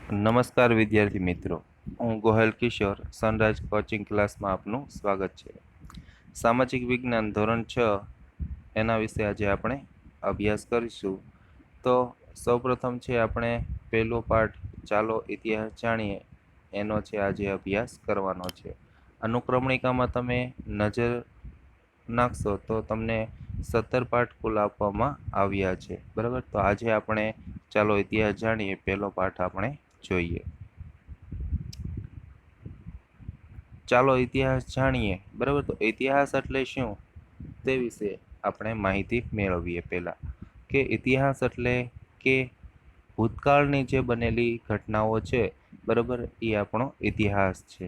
નમસ્કાર વિદ્યાર્થી મિત્રો, હું ગોહેલ કિશોર સનરાઈઝ કોચિંગ ક્લાસમાં આપનું સ્વાગત છે. સામાજિક વિજ્ઞાન ધોરણ 6 એના વિશે આજે આપણે અભ્યાસ કરીશું. તો સૌપ્રથમ છે આપણે પહેલો પાઠ ચાલો ઇતિહાસ જાણીએ એનો છે આજે અભ્યાસ કરવાનો છે. અનુક્રમણિકામાં તમે નજર નાખશો તો તમને 17 પાઠ કુલ આપવામાં આવ્યા છે, બરાબર. તો આજે આપણે ચાલો ઇતિહાસ જાણીએ પહેલો પાઠ આપણે જોઈએ. ચાલો ઇતિહાસ જાણીએ, બરાબર. તો ઇતિહાસ એટલે શું તે વિશે આપણે માહિતી મેળવીએ. પહેલા કે ઇતિહાસ એટલે કે ભૂતકાળની જે બનેલી ઘટનાઓ છે, બરાબર, એ આપણો ઇતિહાસ છે.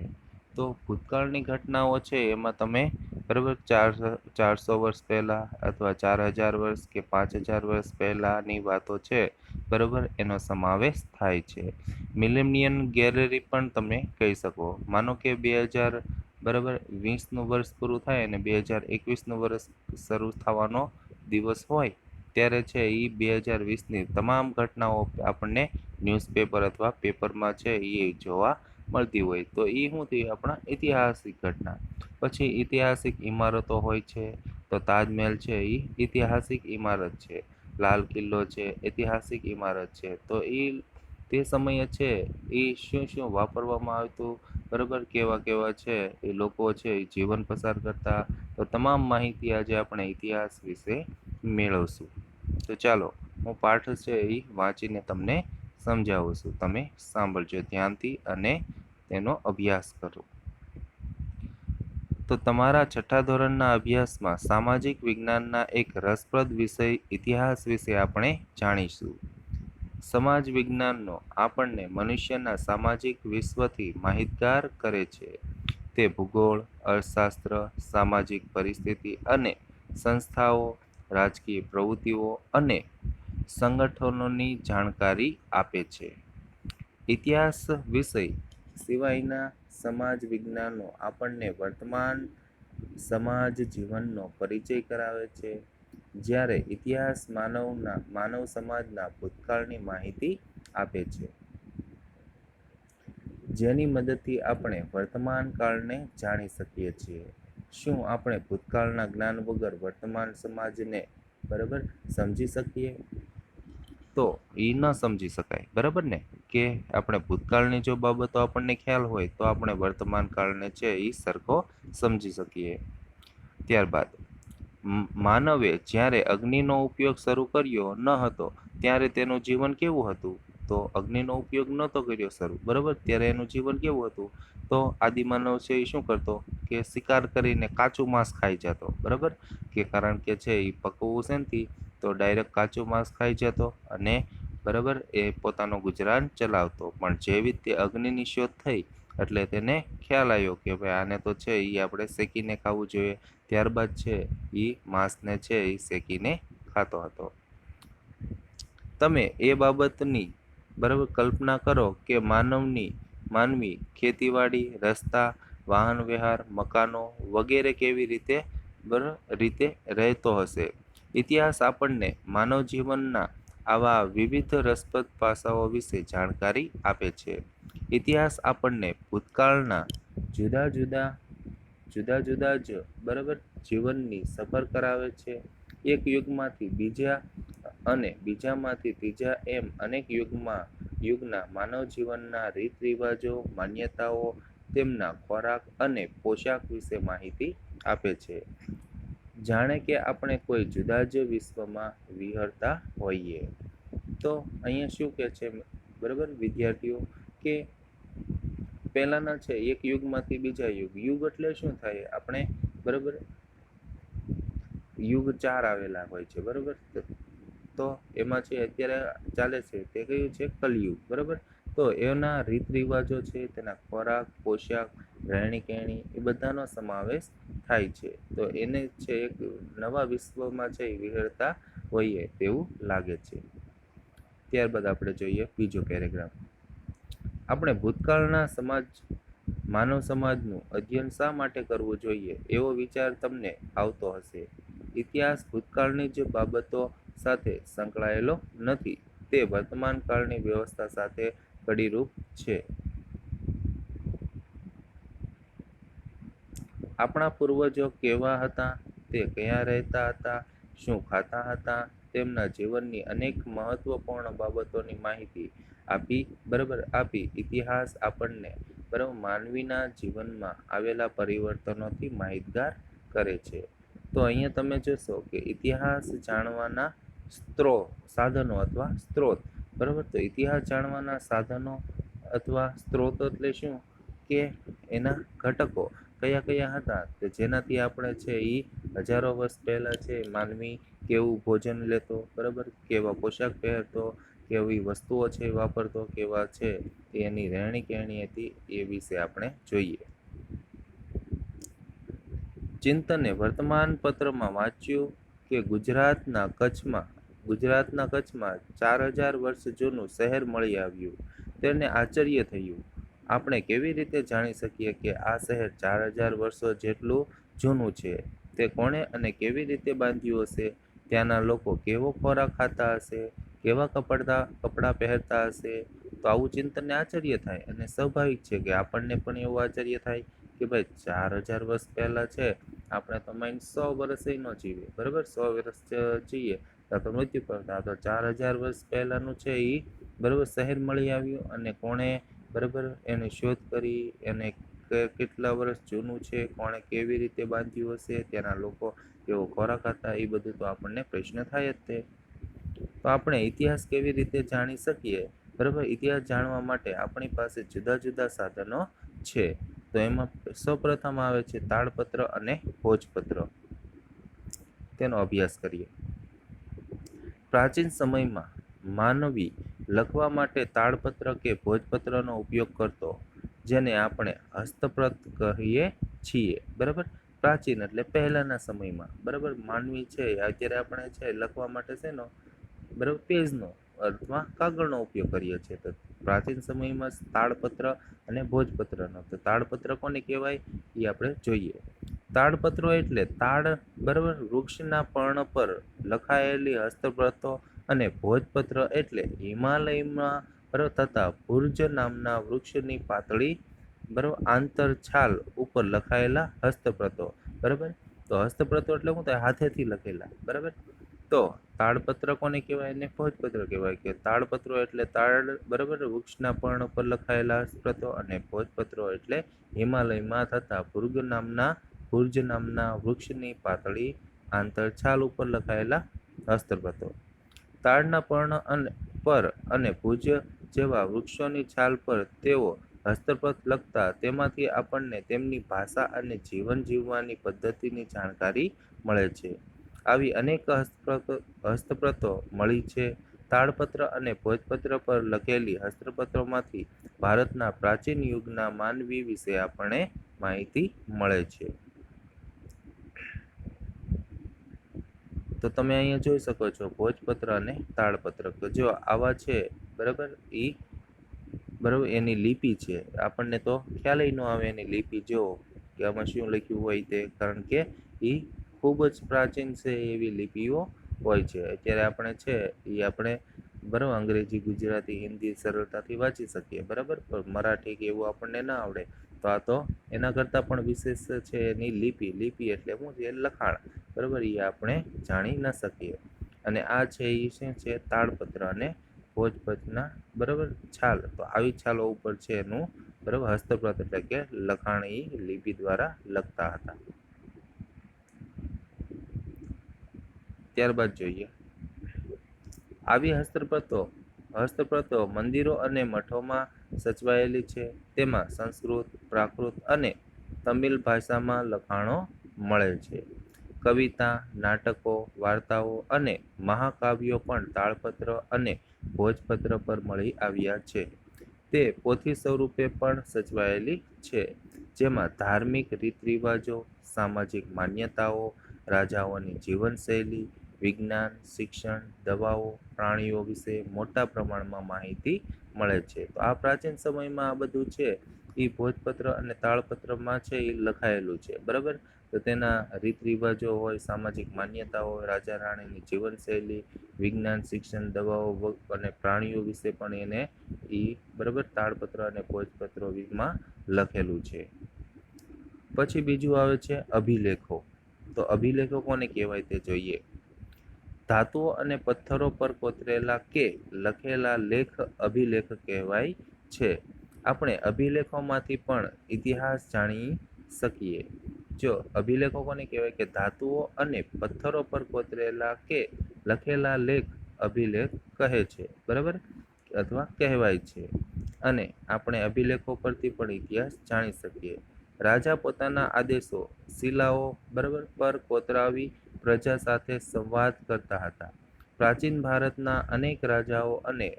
તો ભૂતકાળની ઘટનાઓ છે એમાં તમે, બરાબર, 400 વર્ષ પહેલાં અથવા 4000 વર્ષ કે 5000 વર્ષ પહેલાંની વાતો છે, બરાબર, એનો સમાવેશ થાય છે. મિલેનિયમ ગેલેરી પણ તમે કહી શકો. માનો કે 2020નું વર્ષ પૂરું થાય અને 2021નું વર્ષ શરૂ થવાનો દિવસ હોય ત્યારે છે એ 2020ની તમામ ઘટનાઓ આપણને ન્યૂઝપેપર અથવા પેપરમાં છે એ જોવા મળતી હોય. તો એ શું થયું? આપણા ઐતિહાસિક ઘટના. પછી ઐતિહાસિક ઇમારતો હોય છે. તો તાજમહેલ છે એ ઐતિહાસિક ઇમારત છે. લાલ કિલ્લો છે ઐતિહાસિક ઇમારત છે. તો એ તે સમયે છે એ શું શું વાપરવામાં આવતું, બરાબર, કેવા કેવા છે એ લોકો છે એ જીવન પસાર કરતા, તો તમામ માહિતી આજે આપણે ઇતિહાસ વિશે મેળવશું. તો ચાલો હું પાઠ છે એ વાંચીને તમને સમજાવું છું. તમે સાંભળજો ધ્યાનથી અને તેનો અભ્યાસ કરો. તો તમારા 6ઠા ધોરણના અભ્યાસમાં સામાજિક વિજ્ઞાનના એક રસપ્રદ વિષય ઇતિહાસ વિશે આપણે જાણીશું. સમાજ વિજ્ઞાનનો આપણને મનુષ્યના સામાજિક વિશ્વથી માહિતગાર કરે છે. તે ભૂગોળ, અર્થશાસ્ત્ર, સામાજિક પરિસ્થિતિ અને સંસ્થાઓ, રાજકીય પ્રવૃત્તિઓ અને સંગઠનોની જાણકારી આપે છે. ઇતિહાસ વિષય સિવાયના સમાજ વિજ્ઞાનો આપણને વર્તમાન સમાજ જીવનનો પરિચય કરાવે છે, જ્યારે ઇતિહાસ માનવ સમાજના ભૂતકાળની માહિતી આપે છે, જેની મદદથી આપણે વર્તમાન કાળને જાણી શકીએ છીએ. શું આપણે ભૂતકાળના જ્ઞાન વગર વર્તમાન સમાજને, બરાબર, સમજી શકીએ? તો એ ન સમજી શકાય, બરાબર ને. કે આપણે ભૂતકાળની જો બાબતો આપણને ખ્યાલ હોય તો આપણે વર્તમાન કાળને છે એ સરખો સમજી શકીએ. ત્યારબાદ માનવે જ્યારે અગ્નિનો ઉપયોગ શરૂ કર્યો ન હતો ત્યારે તેનું જીવન કેવું હતું? તો અગ્નિનો ઉપયોગ નહોતો કર્યો શરૂ, બરાબર, ત્યારે એનું જીવન કેવું હતું? તો આદિમાનવ છે એ શું કરતો કે શિકાર કરીને કાચું માંસ ખાઈ જતો, બરાબર, કે કારણ કે છે એ પકવવું શેનથી? તો ડાયરેક્ટ કાચું માંસ ખાઈ જતો અને, બરાબર, એ પોતાનો ગુજરાન ચલાવતો. પણ જેવી તે અગ્નિની શોધ થઈ એટલે તેને ખ્યાલ આવ્યો કે ભાઈ આને તો છે એ આપણે શેકીને ખાવું જોઈએ. ત્યારબાદ છે એ માંસને છે એ શેકીને ખાતો હતો. તમે એ બાબતની, બરાબર, કલ્પના કરો કે માનવી ખેતીવાડી, રસ્તા, વાહન વ્યવહાર, મકાનો વગેરે કેવી રીતે રહેતો હશે. ઇતિહાસ આપણને માનવ જીવનના આવા વિવિધ રસપ્રદ પાસાઓ વિશે જાણકારી આપે છે. ઇતિહાસ આપણને ભૂતકાળના જુદા જુદા જ, બરાબર, જીવનની સફર કરાવે છે. એક યુગમાંથી બીજા અને બીજામાંથી ત્રીજા એમ અનેક યુગના માનવ જીવનના રીત રિવાજો, માન્યતાઓ, તેમના ખોરાક અને પોશાક વિશે માહિતી આપે છે. જાણે કે આપણે કોઈ જુદા જ વિશ્વમાં વિહરતા હોઈએ. તો અહીંયા શું કહે છે, બરાબર વિદ્યાર્થીઓ, કે પહેલાના છે એક યુગમાંથી બીજા યુગ એટલે શું થાય? આપણે, બરાબર, યુગ 4 આવેલા હોય છે, બરાબર. તો એમાં છે અત્યારે ચાલે છે તે કયું છે? કલયુગ, બરાબર. તો એના રીત રિવાજો છે, તેના ખોરાક, પોશાક, રહેણી કહેણી એ બધાનો સમાવેશ થાય છે. તો એને છે એક નવા વિશ્વમાં છે વિહરતા હોઈએ તેવું લાગે છે. ત્યારબાદ આપણે જોઈએ બીજો પેરેગ્રાફ. આપણે ભૂતકાળના માનવ સમાજનું અધ્યયન શા માટે કરવું જોઈએ એવો વિચાર તમને આવતો હશે. ઇતિહાસ ભૂતકાળની જ બાબતો સાથે સંકળાયેલો નથી, તે વર્તમાન કાળની વ્યવસ્થા સાથે કડીરૂપ છે. આપણા પૂર્વજો કેવા હતા, તે ક્યાં રહેતા હતા, શું ખાતા હતા, તેમના જીવનની અનેક મહત્વપૂર્ણ બાબતોની માહિતી આપી. ઇતિહાસ આપણને બરાબર માનવીના જીવનમાં આવેલા પરિવર્તનોથી માહિતગાર કરે છે. તો અહીંયા તમે જોશો કે ઇતિહાસ જાણવાના સાધનો અથવા સ્ત્રોત, બરાબર. તો ઇતિહાસ જાણવાના સાધનો અથવા સ્ત્રોત એટલે શું કે એના ઘટકો કયા કયા હતા, કે જેનાથી આપણે છે એ હજારો વર્ષ પહેલા છે માનવી કેવું ભોજન લેતો, બરાબર, કેવા પોશાક પહેરતો, કેવી વસ્તુઓ છે વાપરતો, કેવા છે એની રહેણી કહેણી હતી, એ વિશે આપણે જોઈએ. ચિંતને વર્તમાન પત્રમાં વાંચ્યું કે ગુજરાતના કચ્છમાં 4000 વર્ષ જૂનું શહેર મળી આવ્યું. તેને આશ્ચર્ય થયું. આપણે કેવી રીતે જાણી શકીએ કે આ શહેર 4000 વર્ષો જેટલું જૂનું છે? તે કોણે અને કેવી રીતે બાંધ્યું હશે? ત્યાંના લોકો કેવો ખોરાક ખાતા હશે? કેવા કપડાં પહેરતા હશે? તો આવું ચિંતનને આશ્ચર્ય થાય, અને સ્વાભાવિક છે કે આપણને પણ એવું આશ્ચર્ય થાય કે ભાઈ 4000 વર્ષ પહેલા છે, આપણે તો માઇન 100 વર્ષ ન જીવીએ, બરાબર. 100 વર્ષ જીવીએ તો મૃત્યુ કરતા, તો 4000 વર્ષ પહેલાનું છે એ બરાબર શહેર મળી આવ્યું, અને કોણે બરાબર એની શોધ કરી, એને કેટલા વર્ષ જૂનું છે, કોણે કેવી રીતે બાંધ્યું હશે, ત્યાંના લોકો કેવો ખોરાક હતા, એ બધું તો આપણને પ્રશ્ન થાય જ તે. તો આપણે ઇતિહાસ કેવી રીતે જાણી શકીએ? બરાબર, ઇતિહાસ જાણવા માટે આપણી પાસે જુદા જુદા સાધનો છે. તો એમાં સૌપ્રથમ આવે છે તાળપત્ર અને ભોજપત્ર. તેનો અભ્યાસ કરીએ. પ્રાચીન સમયમાં માનવી લખવા માટે તાળપત્ર કે ભોજપત્રનો ઉપયોગ કરતો, જેને આપણે હસ્તપ્રત કહીએ છીએ, બરાબર. પ્રાચીન એટલે પહેલાના સમયમાં, બરાબર. માનવી છે અત્યારે આપણે છે લખવા માટે છે બરાબર પેજનો અથવા કાગળનો ઉપયોગ કરીએ છીએ. તો પ્રાચીન સમયમાં તાળપત્ર અને ભોજપત્રનો. તો તાળપત્ર કોને કહેવાય એ આપણે જોઈએ. તાડપત્રો એટલે તાડ, બરાબર, વૃક્ષના પર્ણ પર લખાયેલી હસ્તપ્રતો, અને ભોજપત્ર એટલે હિમાલયમાં બરાબર થતા ભુર્જ નામના વૃક્ષની પાતળી બરાબર આંતરછાલ ઉપર લખાયેલા હસ્તપ્રતો, બરાબર. તો હસ્તપ્રતો એટલે શું થાય? હાથેથી લખેલા, બરાબર. તો તાડપત્ર કોને કહેવાય અને ભોજપત્ર કહેવાય? કે તાડપત્રો એટલે તાડ, બરાબર, વૃક્ષના પર્ણ પર લખાયેલા હસ્તપ્રતો, અને ભોજપત્રો એટલે હિમાલયમાં થતા ભુર્જ નામના વૃક્ષની પાતળી આંતરછાલ ઉપર લખાયેલા હસ્તપ્રતો. તાડના પર્ણ પર અને ભુજ જેવા વૃક્ષોની છાલ પર તેઓ હસ્તપ્રત લખતા, તેમાંથી આપણને તેમની ભાષા અને જીવન જીવવાની પદ્ધતિની જાણકારી મળે છે. આવી અનેક હસ્તપ્રતો મળી છે. તાડપત્ર અને ભોજપત્ર પર લખેલી હસ્તપ્રતોમાંથી ભારતના પ્રાચીન યુગના માનવી વિશે આપણને માહિતી મળે છે. તો તમે અહીંયા જોઈ શકો છો ભોજપત્ર અને તાડપત્ર. તો જો આવા છે, બરાબર, બરાબર એની લિપિ છે, આપણને તો ખ્યાલ ન આવે એની લિપિ જો કે આમાં શું લખ્યું હોય તે, કારણ કે એ ખૂબ જ પ્રાચીન છે એવી લિપિઓ હોય છે. અત્યારે આપણે છે એ આપણે બરાબર અંગ્રેજી, ગુજરાતી, હિન્દી સરળતાથી વાંચી શકીએ, બરાબર, પણ મરાઠી કે એવું આપણને ના આવડે. તો આ તો એના કરતાં પણ વિશેષ છે એની લિપિ એટલે શું છે? લખાણ, બરાબર, એ આપણે જાણી ન શકીએ. અને આ છે એ શું છે? તાડપત્ર અને ભોજપત્રના બરાબર છાલ. તો આવી છાલો ઉપર છે એનું બરાબર હસ્તપ્રત એટલે કે લખાણ એ લિપિ દ્વારા લખતા હતા. ત્યારબાદ જોઈએ. આવી હસ્તપ્રતો મંદિરો અને મઠોમાં સચવાયેલી છે. તેમાં સંસ્કૃત, પ્રાકૃત અને તમિલ ભાષામાં લખાણો મળે છે. કવિતા, નાટકો, વાર્તાઓ અને મહાકાવ્યો પણ તાળપત્ર અને ભોજપત્ર પર મળી આવ્યા છે. તે પોથી સ્વરૂપે પણ સચવાયેલી છે, જેમાં ધાર્મિક રીતરિવાજો, સામાજિક માન્યતાઓ, રાજાઓની જીવનશૈલી, વિજ્ઞાન, શિક્ષણ, દવાઓ, પ્રાણીઓ વિશે મોટા પ્રમાણમાં માહિતી મળે છે. તો આ પ્રાચીન સમયમાં આ બધું છે એ ભોજપત્ર અને તાળપત્રમાં છે એ લખાયેલું છે, બરાબર. તો તેના રીત રિવાજો હોય, સામાજિક માન્યતા હોય, રાજા રાણીની જીવનશૈલી, વિજ્ઞાન, શિક્ષણ, દવાઓ અને પ્રાણીઓ વિશે પણ એને બરાબર તાળપત્ર અને ભોજપત્રોમાં લખેલું છે. પછી બીજું આવે છે અભિલેખો. તો અભિલેખો કોને કહેવાય તે જોઈએ. ધાતુઓ અને પથ્થરો પર કોતરેલા કે લખેલા લેખ અભિલેખ કહેવાય છે. આપણે અભિલેખોમાંથી પણ ઇતિહાસ જાણી શકીએ. જો અભિલેખો કોને કહેવાય કે ધાતુઓ અને પથ્થરો પર કોતરેલા કે લખેલા લેખ અભિલેખ કહે છે, બરાબર, અથવા કહેવાય છે. અને આપણે અભિલેખો પરથી પણ ઇતિહાસ જાણી શકીએ. રાજા પોતાના આદેશો શિલાઓ બરાબર પર કોતરાવી પ્રજા સાથે સંવાદ કરતા હતા. પ્રાચીન ભારતના અનેક રાજાઓ અને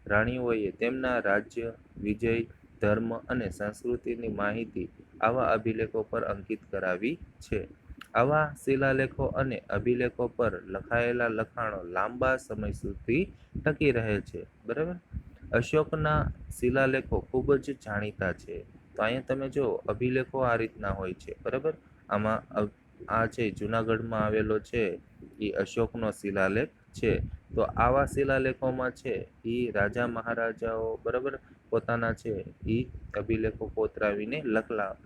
રાણીઓએ તેમના રાજ્ય, વિજય, ધર્મ અને સંસ્કૃતિની માહિતી આવા અભિલેખો પર અંકિત કરાવી છે. આવા શિલાલેખો અને અભિલેખો પર લખાયેલા લખાણો લાંબા સમય સુધી ટકી રહે છે, બરાબર. અશોકના શિલાલેખો ખૂબ જ જાણીતા છે. તો અહીંયા તમે જો અભિલેખો આ રીતના હોય છે, બરાબર. આમાં આ છે જુનાગઢમાં આવેલો છે એ અશોકનો શિલાલેખ છે. તો આવા શિલાલેખોમાં છે એ રાજા મહારાજાઓ બરાબર પોતાના છે એ અભિલેખો કોતરાવીને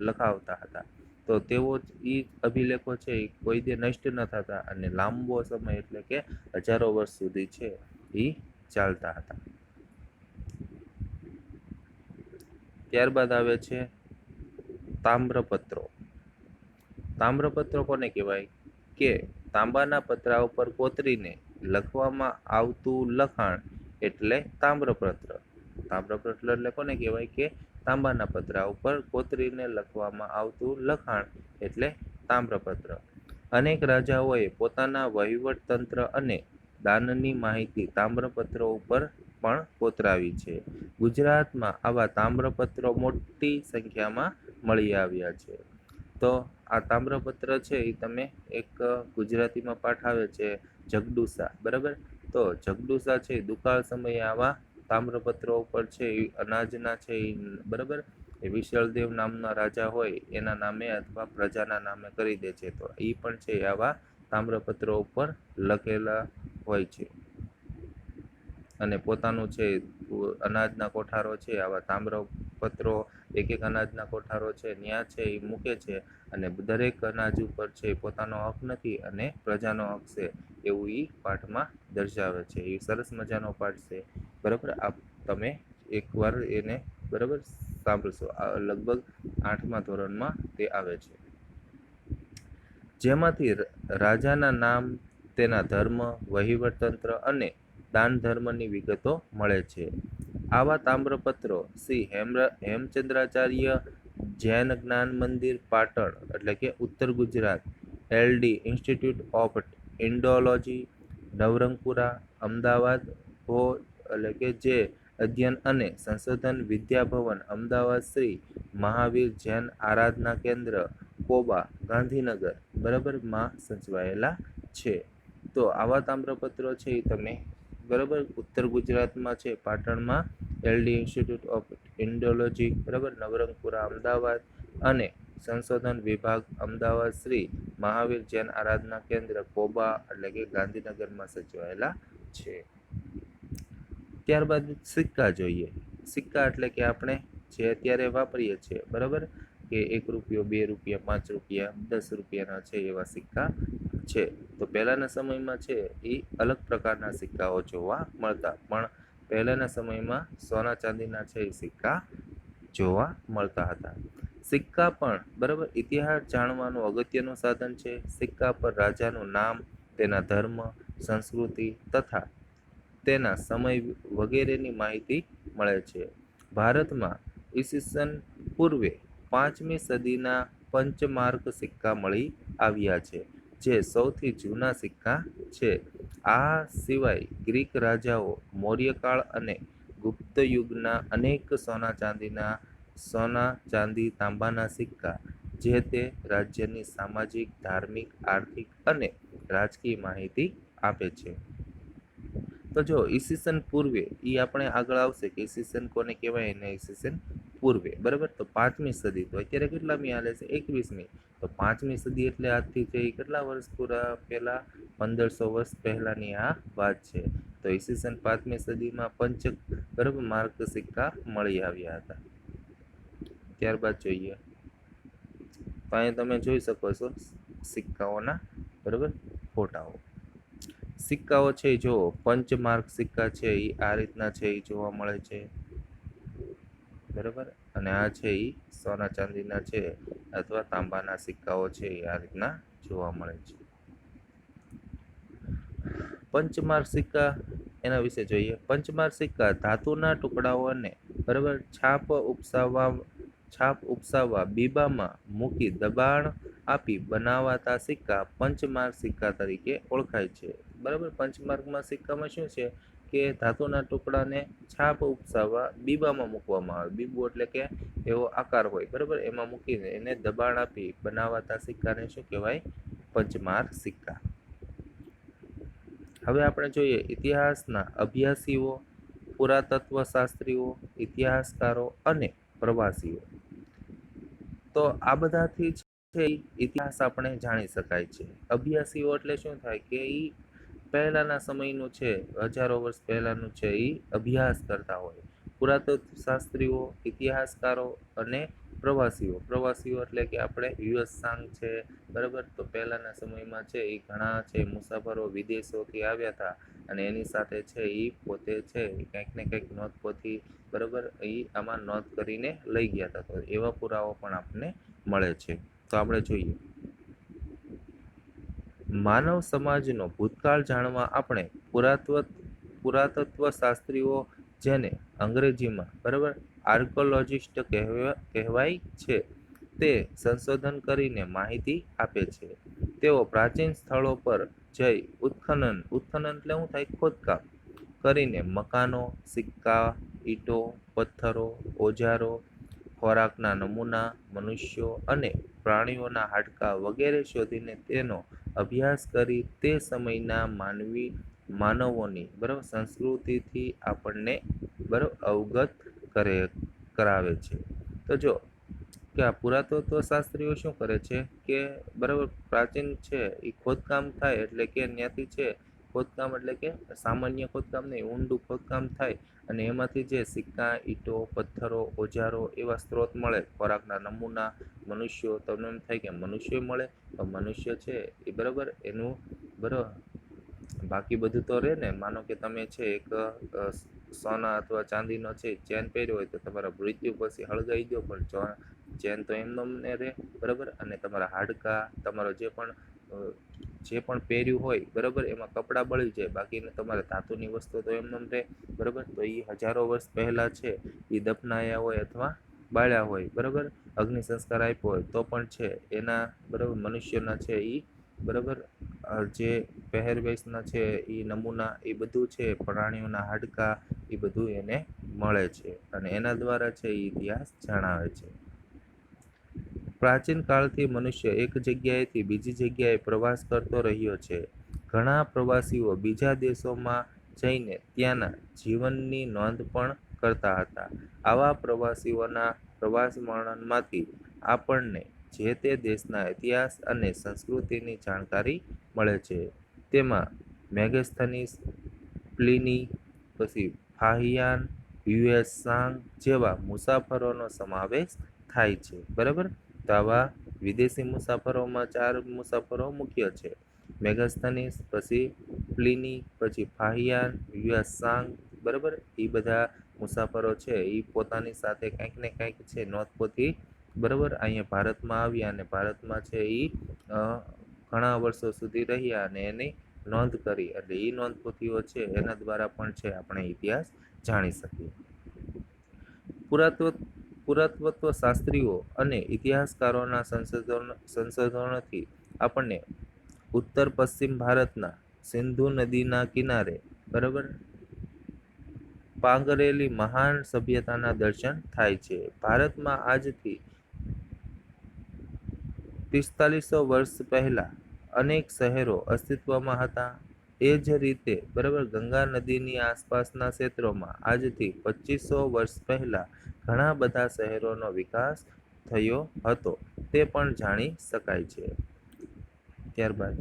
લખાવતા હતા. તો તેઓ એ અભિલેખો છે એ કોઈ દે નષ્ટ ન થતા અને લાંબો સમય એટલે કે હજારો વર્ષ સુધી છે એ ચાલતા હતા. ત્યારબાદ આવે છે તામ્રપત્રો. તામ્રપત્રો કોને કહેવાય કે તાંબાના પતરા ઉપર કોતરીને લખવામાં આવતું લખાણ એટલે તામ્રપત્ર. તામ્રપત્ર એટલે કોને કહેવાય કે તાંબાના પતરા ઉપર કોતરીને લખવામાં આવતું લખાણ એટલે તામ્રપત્ર. અનેક રાજાઓએ પોતાના વહીવટ તંત્ર અને દાનની માહિતી તામ્રપત્રો ઉપર પણ કોતરાવી છે. ગુજરાતમાં આવા તામ્રપત્રો મોટી સંખ્યામાં મળી આવ્યા છે. તો આ તામ્રપત્ર છે એ તમે એક ગુજરાતીમાં પાઠ આવે છે જગડુસા, બરાબર. તો જગડુસા છે દુકાળ સમયે આવા તામ્રપત્રો ઉપર છે એ અનાજના છે એ બરાબર એ વિશાળદેવ નામના રાજા હોય એના નામે અથવા પ્રજાના નામે કરી દે છે. તો એ પણ છે આવા તામ્રપત્રો ઉપર લખેલા હોય છે. અને પોતાનું છે અનાજના કોઠારો છે આવા તામ્રપત્રો એક અનાજના કોઠારો છે ત્યાં છે એ મૂકે છે અને દરેક અનાજ ઉપર છે પોતાનો હક નથી અને પ્રજાનો હક છે એવું એ પાઠમાં દર્શાવે છે. એ સરસ મજાનો પાઠ છે, બરાબર. આ તમે એકવાર એને બરાબર સાંભળશો. લગભગ 8મા ધોરણમાં તે આવે છે. જેમાંથી રાજાના નામ, તેના ધર્મ, વહીવટતંત્ર અને દાન ધર્મની વિગતો મળે છે. આવા તામ્રપત્રો શ્રી હેમચંદ્રાચાર્ય જૈન જ્ઞાન મંદિર પાટણ એટલે કે ઉત્તર Gujarat, LD institute of Indology, Navrangpura, Ahmedabad એટલે કે જે અધ્યયન અને સંશોધન વિદ્યાભવન, અમદાવાદ, શ્રી મહાવીર જૈન આરાધના કેન્દ્ર, કોબા, ગાંધીનગર બરાબર માં સચવાયેલા છે. તો આવા તામ્રપત્રો છે એ તમે બરાબર ઉત્તર ગુજરાતમાં છે પાટણમાં LD ઇન્સ્ટિટ્યૂટ ઓફ ઇન્ડોલોજી બરાબર, નવરંગપુરા અમદાવાદ અને સંશોધન વિભાગ અમદાવાદ, શ્રી મહાવીર જૈન આરાધના કેન્દ્ર કોબા એટલે કે ગાંધીનગરમાં સચવાયેલા છે. ત્યારબાદ સિક્કા જોઈએ. સિક્કા એટલે કે આપણે જે અત્યારે વાપરીએ છીએ, બરાબર, કે 1 રૂપિયો, 2 રૂપિયા, 5 રૂપિયા, 10 રૂપિયાના છે એવા સિક્કા છે. તો પહેલાના સમયમાં છે એ અલગ પ્રકારના સિક્કાઓ જોવા મળતા, પણ પહેલાના સમયમાં સોના ચાંદીના છે એ સિક્કા જોવા મળતા હતા. સિક્કા પણ બરાબર ઇતિહાસ જાણવાનું અગત્યનું સાધન છે. સિક્કા પર રાજાનું નામ, તેના ધર્મ, સંસ્કૃતિ તથા તેના સમય વગેરેની માહિતી મળે છે. ભારતમાં ઈસવીસન પૂર્વે 5મી સદીના પંચમાર્ક સિક્કા મળી આવ્યા છે, જે સૌથી જૂના સિક્કા છે. આ સિવાય ગ્રીક રાજાઓ, મૌર્યકાળ અને ગુપ્ત યુગના અનેક સોના ચાંદી, તાંબાના સિક્કા જે તે રાજ્યની સામાજિક, ધાર્મિક, આર્થિક અને રાજકીય માહિતી આપે છે. તો જો ઈસવીસન પૂર્વે એ આપણે આગળ આવશે કે ઈસવીસન કોને કહેવાય અને ઈસવીસન પૂર્વે, બરાબર. તો 5મી સદી, તો અત્યારે કેટલામી હાલે છે? 21મી. તો 5મી સદી એટલે આજથી છે એ કેટલા વર્ષ પૂરા પહેલા? 1500 વર્ષ પહેલાની આ વાત છે. તો ઈસવીસન 5મી સદીમાં પંચક, બરાબર, માર્ક સિક્કા મળી આવ્યા હતા. ત્યારબાદ જોઈએ, તો અહીંયા તમે જોઈ શકો છો સિક્કાઓના, બરાબર, ફોટાઓ. સિક્કાઓ છે જો પંચમાર્ક સિક્કા છે એ આ રીતના છે એ જોવા મળે છે, બરાબર. અને આ છે એ સોના ચાંદીના છે અથવા તાંબાના સિક્કાઓ છે એ આ રીતના જોવા મળે છે. પંચમાર્ક સિક્કા, એના વિશે જોઈએ. પંચમાર્ક સિક્કા ધાતુના ટુકડાઓને, બરાબર, છાપ ઉપસાવવા બીબામાં મૂકી દબાણ આપી બનાવાતા સિક્કા પંચમાર્ક સિક્કા તરીકે ઓળખાય છે, બરાબર. પંચમાર્કમાં સિક્કામાં શું છે કે ધાતુના ટુકડાને છાપ ઉપસાવવા બીબામાં મૂકવામાં આવે. બીબું એટલે કે એવો આકાર હોય, બરાબર, એમાં મૂકીને એને દબાણ આપી બનાવાતા સિક્કાને શું કહેવાય? પંચમાર્ક સિક્કા. હવે આપણે જોઈએ ઇતિહાસના અભ્યાસીઓ, પુરાતત્વશાસ્ત્રીઓ, ઇતિહાસકારો અને પ્રવાસીઓ. તો આ બધાથી છે ઇતિહાસ આપણે જાણી શકાય છે. અભ્યાસીઓ એટલે શું થાય કે પહેલાના સમયનું છે, હજારો વર્ષ પહેલાનું છે, એ અભ્યાસ કરતા હોય. પુરાતત્વશાસ્ત્રીઓ, ઇતિહાસકારો અને પ્રવાસીઓ એટલે કે આપણે યુએસ સાંગ છે, બરાબર. તો પહેલાના સમયમાં છે એ ઘણા છે મુસાફરો વિદેશોથી આવ્યા હતા અને એની સાથે છે એ પોતે છે કંઈક ને કંઈક નોંધપોથી, બરાબર, એ આમાં નોંધ કરીને લઈ ગયા હતા. તો એવા પુરાવો પણ આપણને મળે છે. તો આપણે જોઈએ, માનવ સમાજનો ભૂતકાળ જાણવા આપણે પુરાતત્વશાસ્ત્રીઓ, જેને અંગ્રેજીમાં, બરાબર, આર્કોલોજિસ્ટ કહેવાય છે, તે સંશોધન કરીને માહિતી આપે છે. તેઓ પ્રાચીન સ્થળો પર જઈ ઉત્ખનન એટલે શું થાય? ખોદકામ કરીને મકાનો, સિક્કા, ઈંટો, પથ્થરો, ઓજારો, ખોરાકના નમૂના, મનુષ્યો અને પ્રાણીઓના હાડકાં વગેરે શોધીને તેનો અભ્યાસ કરી તે સમયના માનવોની, બરાબર, સંસ્કૃતિથી આપણને, બરાબર, અવગત કરાવે છે. તો જો કે આ પુરાતત્વશાસ્ત્રીઓ શું કરે છે કે, બરાબર, પ્રાચીન છે એ ખોદકામ થાય એટલે કે ત્યાંથી છે ખોદકામ એટલે કે સામાન્ય ખોદકામ નહીં, ઊંડું ખોદકામ થાય અને એમાંથી જે સિક્કા, ઈંટો, પથ્થરો, ઓજારો એવા સ્ત્રોત મળે, ખોરાકના નમૂના, મનુષ્યો, તમને એમ થાય કે મનુષ્ય મળે, તો મનુષ્ય છે એ, બરાબર, એનું, બરાબર, બાકી બધું તો રહે ને. માનો કે તમે છે એક સોના અથવા ચાંદીનો છે ચેન પહેર્યો હોય તો તમારા મૃત્યુ પછી હળગાવી દો પણ ચેન તો એમનો ને રહે, બરાબર. અને તમારા હાડકાં, તમારો જે પણ પહેર્યું હોય, બરાબર, એમાં કપડાં બળી જાય, બાકી તમારે ધાતુની વસ્તુ તો એમનો રહે, બરાબર. તો એ હજારો વર્ષ પહેલા છે એ દફનાયા હોય અથવા બાળ્યા હોય, બરાબર, અગ્નિ સંસ્કાર આપ્યો હોય તો પણ છે એના, બરાબર, મનુષ્યના છે એ, બરાબર, જે પહેરવેશના છે એ નમૂના એ બધું છે, પ્રાણીઓના હાડકાં એ બધું એને મળે છે અને એના દ્વારા છે એ ઇતિહાસ જણાવે છે. પ્રાચીન કાળથી મનુષ્ય એક જગ્યાએથી બીજી જગ્યાએ પ્રવાસ કરતો રહ્યો છે. ઘણા પ્રવાસીઓ બીજા દેશોમાં જઈને ત્યાંના જીવનની નોંધ પણ કરતા હતા. આવા પ્રવાસીઓના પ્રવાસ વર્ણનમાંથી આપણને જે તે દેશના ઇતિહાસ અને સંસ્કૃતિની જાણકારી મળે છે. તેમાં મેગસ્થનીસ, પ્લિની, પછી ફાહિયાન, યુએસ સાંગ જેવા મુસાફરોનો સમાવેશ થાય છે, બરાબર. તો આવા વિદેશી મુસાફરોમાં 4 મુસાફરો મુખ્ય છે: મેગસ્થનીસ, પછી પ્લિની, પછી ફાહિયાન, યુએસ સાંગ, બરાબર. એ બધા મુસાફરો છે એ પોતાની સાથે કંઈક ને કંઈક છે નોંધપોથી, બરાબર, અહીંયા ભારતમાં આવ્યા અને ભારતમાં છે એ ઘણા વર્ષો સુધી રહ્યા અને એની નોંધ કરી, એટલે એ નોંધપોથીઓ છે એના દ્વારા પણ છે આપણે ઇતિહાસ જાણી શકીએ. પુરાતત્વશાસ્ત્રીઓ અને ઇતિહાસકારોના સંશોધનોથી આપણને ઉત્તર પશ્ચિમ ભારતના સિંધુ નદીના કિનારે, બરાબર, પાંગરેલી મહાન સભ્યતાના દર્શન થાય છે. ભારતમાં આજથી 4500 વર્ષ પહેલા અનેક શહેરો અસ્તિત્વમાં હતા. એ જ રીતે બરાબર ગંગા નદીની આસપાસના ક્ષેત્રોમાં આજથી 2500 વર્ષ પહેલા ઘણા બધા શહેરોનો વિકાસ થયો હતો તે પણ જાણી શકાય છે. ત્યારબાદ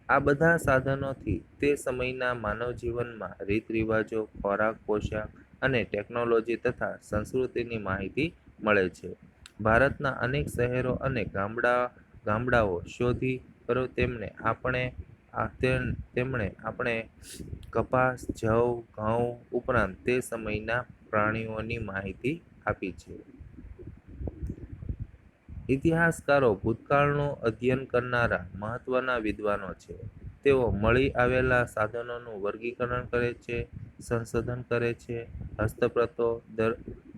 આ બધા સાધનોથી તે સમયના માનવ જીવનમાં રીત રિવાજો, ખોરાક, પોશાક અને ટેકનોલોજી તથા સંસ્કૃતિની માહિતી મળે છે. ભારતના અનેક શહેરો અને ગામડાઓ શોધી તેમણે આપણે કપાસ, જવ, ઘઉં ઉપરાંત તે સમયના પ્રાણીઓની માહિતી આપી છે. ઇતિહાસકારો ભૂતકાળનું અધ્યયન કરનારા મહત્વના વિદ્વાનો છે. તેઓ મળી આવેલા સાધનોનું વર્ગીકરણ કરે છે, સંશોધન કરે છે, હસ્તપ્રતો,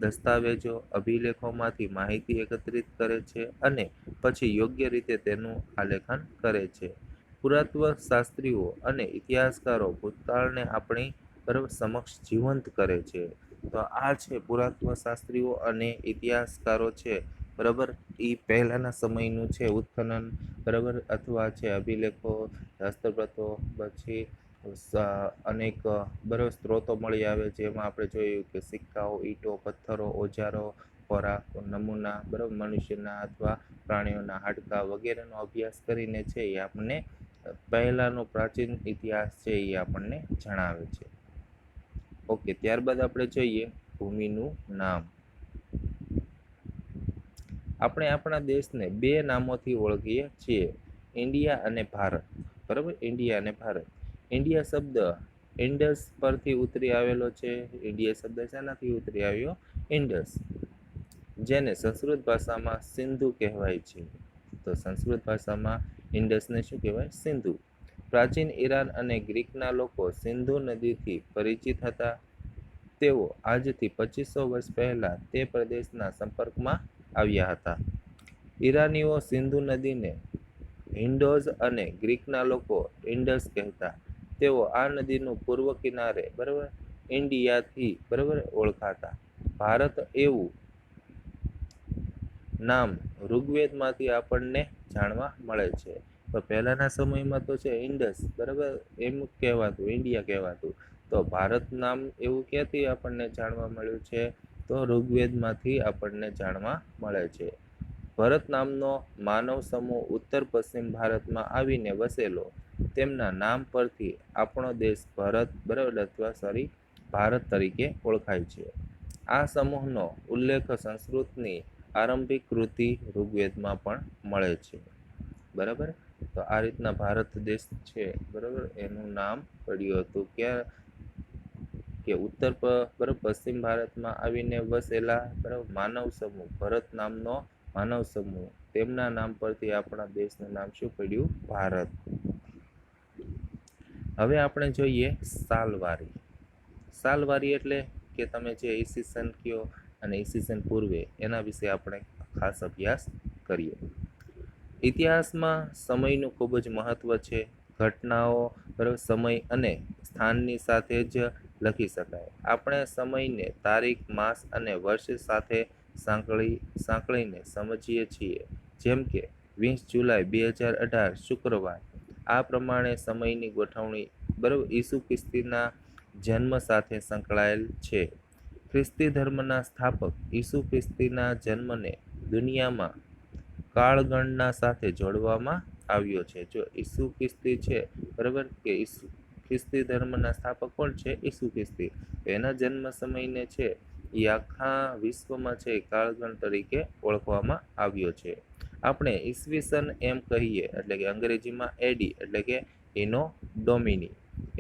દસ્તાવેજો, અભિલેખોમાંથી માહિતી એકત્રિત કરે છે અને પછી યોગ્ય રીતે તેનું આલેખન કરે છે. પુરાતત્વશાસ્ત્રીઓ અને ઇતિહાસકારો ભૂતકાળને આપણી સમક્ષ જીવંત કરે છે. તો આ છે પુરાતત્વશાસ્ત્રીઓ અને ઇતિહાસકારો છે બરાબર. એ પહેલાના સમયનું છે ઉત્ખનન બરાબર, અથવા છે અભિલેખો, હસ્તપ્રતો, પછી અનેક બરાબર સ્ત્રોતો મળી આવે જેમાં આપણે જોયું કે સિક્કાઓ, ઈંટો, પથ્થરો, ઓજારો, ખોરાક, નમૂના બરાબર મનુષ્યના અથવા પ્રાણીઓના હાડકાં વગેરેનો અભ્યાસ કરીને છે એ આપણને પહેલાનો પ્રાચીન ઇતિહાસ છે એ આપણને જણાવે છે. ઓકે, ત્યારબાદ આપણે જોઈએ ભૂમિનું નામ. આપણે આપણા દેશને બે નામોથી ઓળખીએ છીએ, ઇન્ડિયા અને ભારત બરાબર. ઇન્ડિયા અને ભારત. ઇન્ડિયા શબ્દ ઇન્ડસ પરથી ઉતરી આવેલો છે. ઇન્ડિયા શબ્દ શેનાથી ઉતરી આવ્યો? ઇન્ડસ, જેને સંસ્કૃત ભાષામાં સિંધુ કહેવાય છે. તો સંસ્કૃત ભાષામાં ઇન્ડસને શું કહેવાય? સિંધુ. પ્રાચીન ઈરાન અને ગ્રીકના લોકો સિંધુ નદીથી પરિચિત હતા. તેઓ આજથી 2500 વર્ષ પહેલા તે પ્રદેશના સંપર્કમાં આવ્યા હતા. ઈરાનીઓ સિંધુ નદીને હિન્ડોઝ અને ગ્રીકના લોકો ઇન્ડસ કહેતા. તેઓ આ નદીનું પૂર્વ કિનારે બરાબર ઇન્ડિયાથી બરાબર ઓળખાતા. ભારત એવું નામ ઋગ્વેદમાંથી આપણને જાણવા મળે છે. તો પહેલાના સમયમાં તો છે ઇન્ડસ બરાબર એમ કહેવાતું, ઇન્ડિયા કહેવાતું. તો ભારત નામ એવું ક્યાંથી આપણને જાણવા મળ્યું છે? તો ઋગ્વેદમાંથી આપણને જાણવા મળે છે. ભરત નામનો માનવ સમૂહ ઉત્તર પશ્ચિમ ભારતમાં આવીને વસેલો. તેમના નામ પરથી આપણો દેશ ભરત બરાબર ભારત તરીકે ઓળખાય છે. આ સમૂહનો ઉલ્લેખ સંસ્કૃતની આરંભિક કૃતિ ઋગ્વેદમાં પણ મળે છે બરાબર. તો આ રીતના ભારત દેશ છે બરાબર એનું નામ પડ્યું હતું કે ઉત્તર બરાબર પશ્ચિમ ભારતમાં આવીને વસેલા બરાબર માનવ સમૂહ, ભરત નામનો માનવ સમૂહ, તેમના નામ પરથી આપણા દેશનું નામ શું પડ્યું? ભારત. હવે આપણે જોઈએ સાલવારી. સાલવારી એટલે કે તમે જે ઈસવીસન કયો અને ઈસવીસન પૂર્વે એના વિશે આપણે ખાસ અભ્યાસ કરીએ. ઇતિહાસમાં સમયનું ખૂબ જ મહત્વ છે. ઘટનાઓ બરાબર સમય અને સ્થાનની સાથે જ લખી શકાય. આપણે સમયને તારીખ, માસ અને વર્ષ સાથે સાંકળીને સમજીએ છીએ. જેમ કે 20 જુલાઈ 2018 શુક્રવાર. આ પ્રમાણે સમયની ગોઠવણી બરાબર ઈસુ ખ્રિસ્તીના જન્મ સાથે સંકળાયેલ છે. ખ્રિસ્તી ધર્મના સ્થાપક ઈસુ ખ્રિસ્તીના જન્મને દુનિયામાં કાળગણના સાથે જોડવામાં આવ્યો છે. જો ઈસુ ખ્રિસ્તી છે બરાબર કે ખ્રિસ્તી ધર્મના સ્થાપક કોણ છે? ઈસુ ખ્રિસ્તી. એના જન્મ સમયને છે એ આખા વિશ્વમાં છે કાળગણ તરીકે ઓળખવામાં આવ્યો છે. આપણે ઈસવીસન એમ કહીએ એટલે કે અંગ્રેજીમાં એડી એટલે કે એનો ડોમિની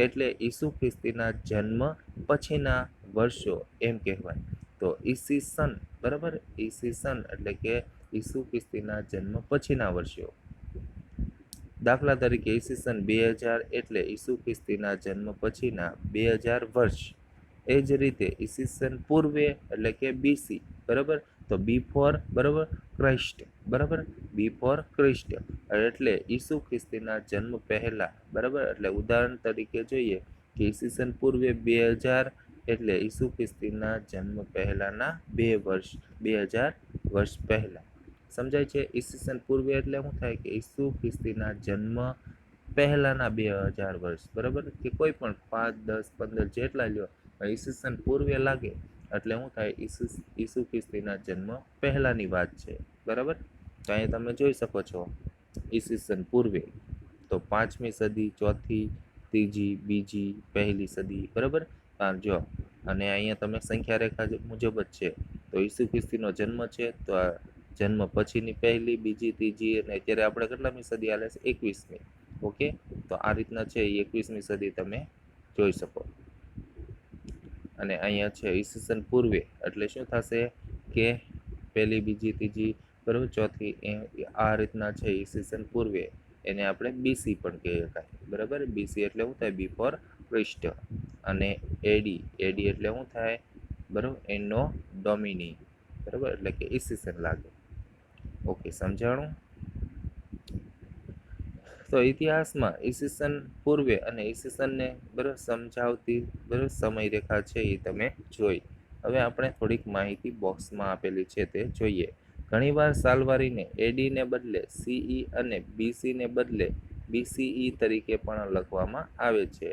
એટલે ઈસુ ખ્રિસ્તીના જન્મ પછીના વર્ષો એમ કહેવાય. તો ઈસવીસન બરાબર ઈસવીસન એટલે કે ઈસુ ખ્રિસ્તીના જન્મ પછીના વર્ષો. દાખલા તરીકે ઈસવીસન 2000 એટલે ઈસુ ખ્રિસ્તીના જન્મ પછીના 2000 વર્ષ. એ જ રીતે ઈસવીસન પૂર્વે એટલે કે બીસી બરાબર, તો બિફોર બરાબર ક્રાઇસ્ટ બરાબર, બિફોર ક્રિસ્ટ એટલે ઈસુ ખ્રિસ્તીના જન્મ પહેલા બરાબર. એટલે ઉદાહરણ તરીકે જોઈએ કે ઈસવીસન પૂર્વે 2000 એટલે ઈસુ ખ્રિસ્તીના જન્મ પહેલાના 2000 વર્ષ પહેલા. સમજાય છે? ઈસવીસન પૂર્વે એટલે શું થાય કે ઈસુ ખ્રિસ્તીના જન્મ પહેલાના 2000 વર્ષ, બરાબર, કે કોઈ પણ 5, 10, 15 જેટલા લ્યો, ઈસવીસન પૂર્વે લાગે એટલે શું થાય, ઈસુ ખ્રિસ્તીના જન્મ પહેલાની વાત છે, બરાબર. તો અહીંયા તમે જોઈ શકો છો ઈસવીસન પૂર્વે તો 5મી સદી, 4થી, 3જી, 2જી, 1લી સદી, બરાબર. જો અને અહીંયા તમે સંખ્યા રેખા મુજબ જ છે, તો ઈસુ ખ્રિસ્તીનો જન્મ છે, તો આ જન્મ પછીની 1લી, 2જી, 3જી અને અત્યારે આપણે કેટલામી સદી હાલે છે, 21મી. ઓકે, તો આ રીતના છે એ 21મી સદી તમે જોઈ શકો. અને અહીંયા છે ઈસવીસન પૂર્વે એટલે શું થશે કે 1લી, 2જી, 3જી, બરાબર, 4થી, આ રીતના છે ઈસવીસન પૂર્વે, એને આપણે બીસી પણ કહી શકાય, બરાબર. બીસી એટલે શું થાય, બિફોર ક્રિસ્ટ. અને એડી એટલે શું થાય, બરાબર, એનો ડોમિની, બરાબર, એટલે કે ઈસવીસન લાગે. ઓકે, સમજાણું. તો ઇતિહાસમાં ઈસવીસન પૂર્વે અને ઈસવીસનને બરાબર સમજાવતી બરાબર સમયરેખા છે એ તમે જોઈ. હવે આપણે થોડીક માહિતી બોક્સમાં આપેલી છે તે જોઈએ. ઘણીવાર સાલવારીને એડીને બદલે સીઈ અને બીસીને બદલે બીસીઈ તરીકે પણ લખવામાં આવે છે.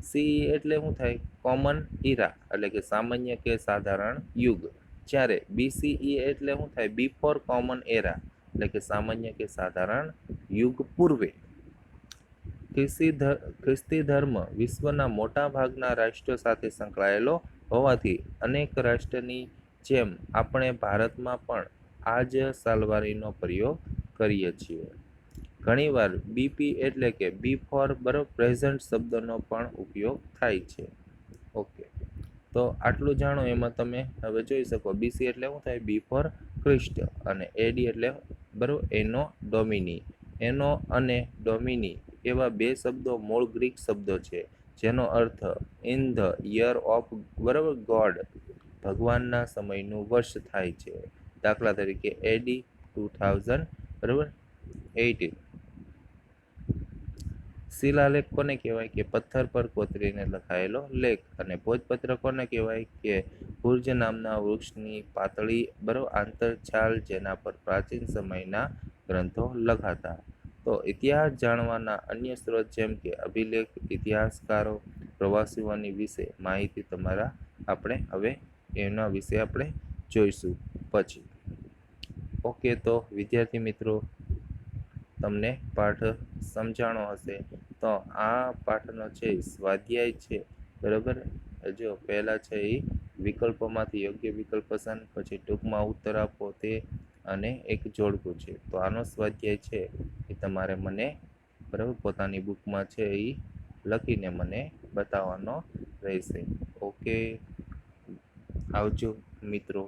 સીઈ એટલે શું થાય, કોમન ઇરા એટલે કે સામાન્ય કે સાધારણ યુગ. જ્યારે બીસીઈ એટલે શું થાય, બિફોર કોમન એરા એટલે કે સામાન્ય કે સાધારણ યુગ પૂર્વે. ખ્રિસ્તી ધર્મ વિશ્વના મોટા ભાગના રાષ્ટ્રો સાથે સંકળાયેલો હોવાથી અનેક રાષ્ટ્રની જેમ આપણે ભારતમાં પણ આ જ સાલવારીનો પ્રયોગ કરીએ છીએ. ઘણીવાર બીપી એટલે કે બિફોર બરાબર પ્રેઝન્ટ શબ્દનો પણ ઉપયોગ થાય છે. ઓકે, તો આટલું જાણો. એમાં તમે હવે જોઈ શકો બીસી એટલે શું થાય, બિફોર ક્રિસ્ટ, અને એડી એટલે બરાબર એનો ડોમિની. એનો અને ડોમિની એવા બે શબ્દો મૂળ ગ્રીક શબ્દો છે જેનો અર્થ ઇન ધ યર ઓફ બરાબર ગોડ, ભગવાનના સમયનું વર્ષ થાય છે. દાખલા તરીકે એડી 2000 બરાબર 18. શિલાલેખ કોને કહેવાય કે પથ્થર પર કોતરીને લખાયેલો લેખ. અને ભોજપત્ર કોને કહેવાય કે ભુર્જ નામના વૃક્ષની પાતળી બરાબર આંતરછાલ જેના પર પ્રાચીન સમયના ગ્રંથો લખાતા. તો ઇતિહાસ જાણવાના અન્ય સ્ત્રોત જેમ કે અભિલેખ, ઇતિહાસકારો, પ્રવાસીઓની વિશે માહિતી તમારા આપણે હવે એના વિશે આપણે જોઈશું પછી. ઓકે, તો વિદ્યાર્થી મિત્રો તમને પાઠ સમજાણો હશે. તો આ પાઠનો છે સ્વાધ્યાય છે, બરાબર. જો પહેલા છે એ વિકલ્પોમાંથી યોગ્ય વિકલ્પ પસંદ, પછી ટૂંકમાં ઉત્તર આપો તે, અને એક જોડકું છે. તો આનો સ્વાધ્યાય છે એ તમારે મને બરાબર પોતાની બુકમાં છે એ લખીને મને બતાવવાનો રહેશે. ઓકે, આવજો મિત્રો.